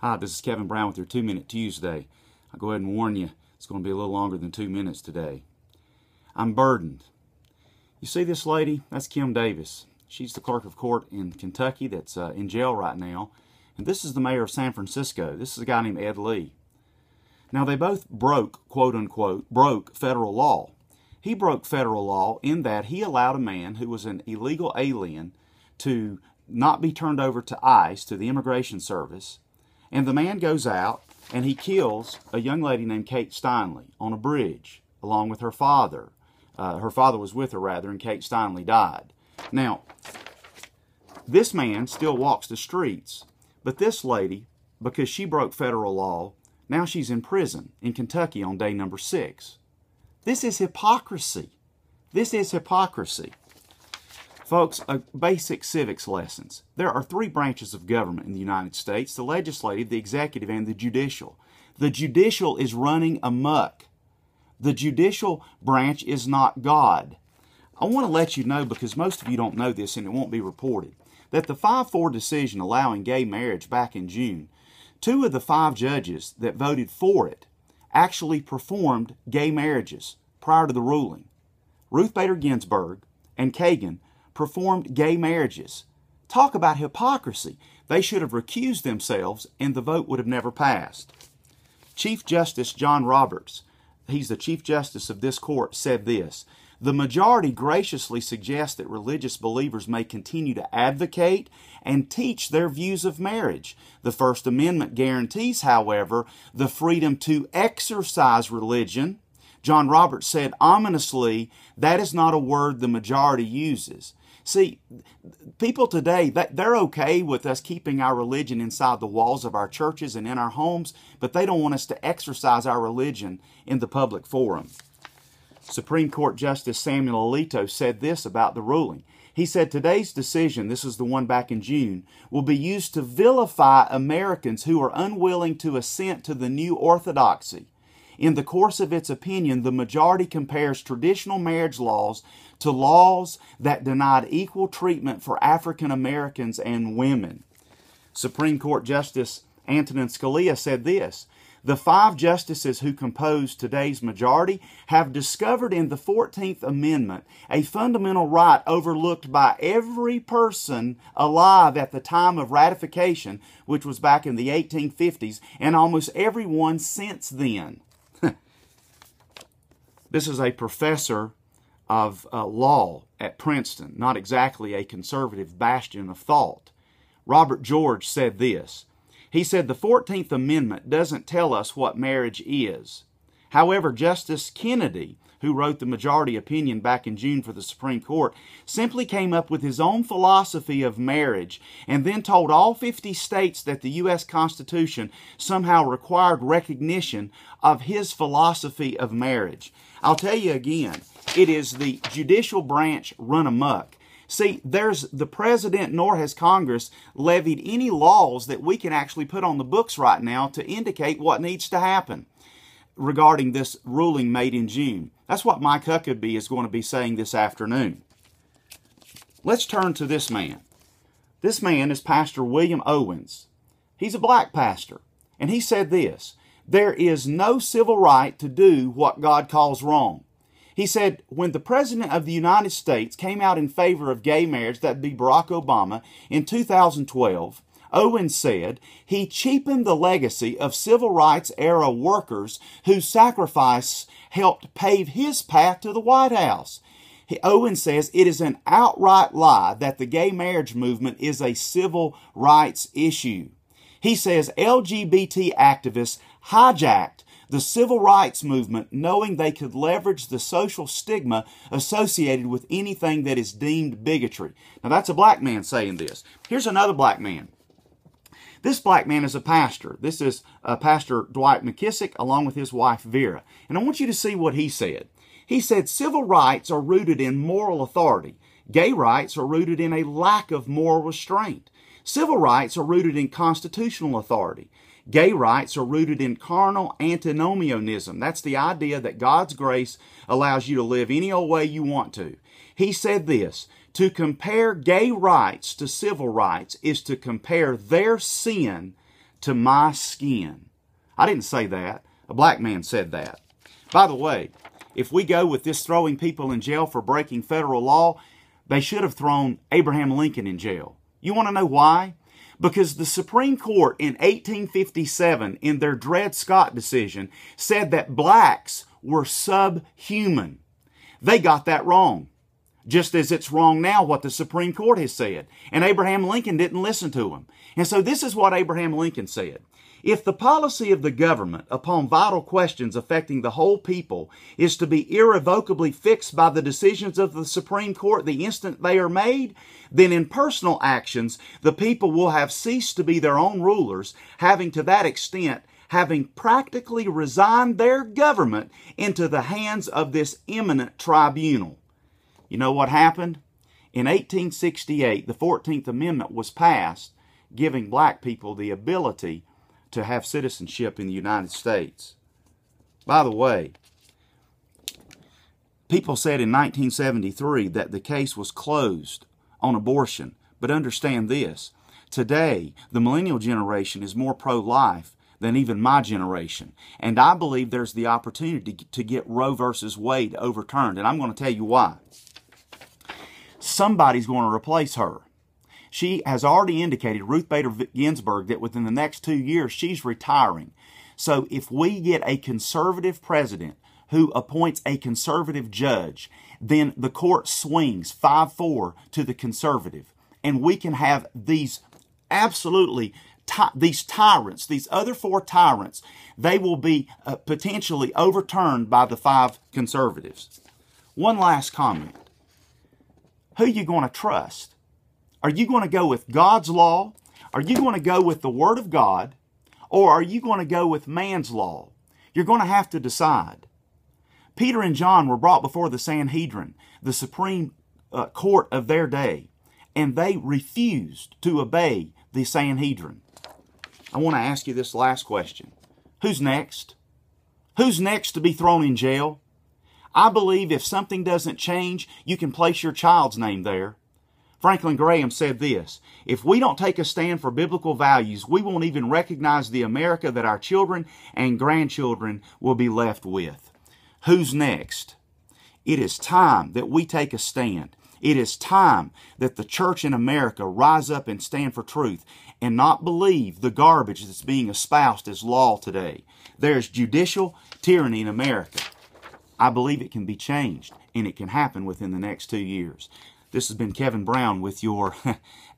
Hi, this is Kevin Brown with your 2-Minute Tuesday. I'll go ahead and warn you, it's going to be a little longer than 2 minutes today. I'm burdened. You see this lady? That's Kim Davis. She's the clerk of court in Kentucky that's in jail right now. And this is the mayor of San Francisco. This is a guy named Ed Lee. Now, they both broke, quote unquote, broke federal law. He broke federal law in that he allowed a man who was an illegal alien to not be turned over to ICE, to the Immigration Service. And the man goes out and he kills a young lady named Kate Steinle on a bridge along with her father. Her father was with her, rather, and Kate Steinle died. Now, this man still walks the streets, but this lady, because she broke federal law, now she's in prison in Kentucky on day number 6. This is hypocrisy. This is hypocrisy. Folks, basic civics lessons. There are 3 branches of government in the United States: the legislative, the executive, and the judicial. The judicial is running amok. The judicial branch is not God. I want to let you know, because most of you don't know this and it won't be reported, that the 5-4 decision allowing gay marriage back in June, 2 of the 5 judges that voted for it actually performed gay marriages prior to the ruling. Ruth Bader Ginsburg and Kagan performed gay marriages. Talk about hypocrisy. They should have recused themselves and the vote would have never passed. Chief Justice John Roberts, he's the Chief Justice of this court, said this: "The majority graciously suggests that religious believers may continue to advocate and teach their views of marriage. The First Amendment guarantees, however, the freedom to exercise religion." John Roberts said ominously, "That is not a word the majority uses." See, people today, they're okay with us keeping our religion inside the walls of our churches and in our homes, but they don't want us to exercise our religion in the public forum. Supreme Court Justice Samuel Alito said this about the ruling. He said, "Today's decision," this is the one back in June, "will be used to vilify Americans who are unwilling to assent to the new orthodoxy. In the course of its opinion, the majority compares traditional marriage laws to laws that denied equal treatment for African Americans and women." Supreme Court Justice Antonin Scalia said this: "The 5 justices who compose today's majority have discovered in the 14th Amendment a fundamental right overlooked by every person alive at the time of ratification," which was back in the 1850s, "and almost everyone since then." This is a professor of law at Princeton, not exactly a conservative bastion of thought. Robert George said this. He said, "The 14th Amendment doesn't tell us what marriage is." However, Justice Kennedy, who wrote the majority opinion back in June for the Supreme Court, simply came up with his own philosophy of marriage and then told all 50 states that the U.S. Constitution somehow required recognition of his philosophy of marriage. I'll tell you again, it is the judicial branch run amok. See, there's the president nor has Congress levied any laws that we can actually put on the books right now to indicate what needs to happen regarding this ruling made in June. That's what Mike Huckabee is going to be saying this afternoon. Let's turn to this man. This man is Pastor William Owens. He's a black pastor, and he said this: "There is no civil right to do what God calls wrong." He said, when the President of the United States came out in favor of gay marriage, that'd be Barack Obama, in 2012, Owens said he cheapened the legacy of civil rights era workers whose sacrifice helped pave his path to the White House. Owens says it is an outright lie that the gay marriage movement is a civil rights issue. He says LGBT activists hijacked the civil rights movement knowing they could leverage the social stigma associated with anything that is deemed bigotry. Now, that's a black man saying this. Here's another black man. This black man is a pastor. This is Pastor Dwight McKissick along with his wife Vera. And I want you to see what he said. He said, "Civil rights are rooted in moral authority. Gay rights are rooted in a lack of moral restraint. Civil rights are rooted in constitutional authority. Gay rights are rooted in carnal antinomianism. That's the idea that God's grace allows you to live any old way you want to. He said this: to compare gay rights to civil rights is to compare their sin to my skin. I didn't say that. A black man said that. By the way, if we go with this throwing people in jail for breaking federal law, they should have thrown Abraham Lincoln in jail. You want to know why? Because the Supreme Court in 1857, in their Dred Scott decision, said that blacks were subhuman. They got that wrong. Just as it's wrong now what the Supreme Court has said. And Abraham Lincoln didn't listen to them. And so this is what Abraham Lincoln said. If the policy of the government upon vital questions affecting the whole people is to be irrevocably fixed by the decisions of the Supreme Court the instant they are made, then in personal actions the people will have ceased to be their own rulers, having to that extent practically resigned their government into the hands of this eminent tribunal. You know what happened? In 1868, the 14th Amendment was passed, giving black people the ability to have citizenship in the United States. By the way, people said in 1973 that the case was closed on abortion. But understand this, today the millennial generation is more pro-life than even my generation. And I believe there's the opportunity to get Roe versus Wade overturned. And I'm going to tell you why. Somebody's going to replace her. She has already indicated, Ruth Bader Ginsburg, that within the next 2 years she's retiring. So if we get a conservative president who appoints a conservative judge, then the court swings 5-4 to the conservative. And we can have these absolutely, these tyrants, these other 4 tyrants, they will be potentially overturned by the 5 conservatives. One last comment. Who are you going to trust? Are you going to go with God's law? Are you going to go with the Word of God? Or are you going to go with man's law? You're going to have to decide. Peter and John were brought before the Sanhedrin, the supreme court of their day, and they refused to obey the Sanhedrin. I want to ask you this last question. Who's next? Who's next to be thrown in jail? I believe if something doesn't change, you can place your child's name there. Franklin Graham said this, if we don't take a stand for biblical values, we won't even recognize the America that our children and grandchildren will be left with. Who's next? It is time that we take a stand. It is time that the church in America rise up and stand for truth and not believe the garbage that's being espoused as law today. There's judicial tyranny in America. I believe it can be changed, and it can happen within the next 2 years. This has been Kevin Brown with your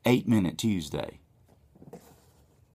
8 Minute Tuesday.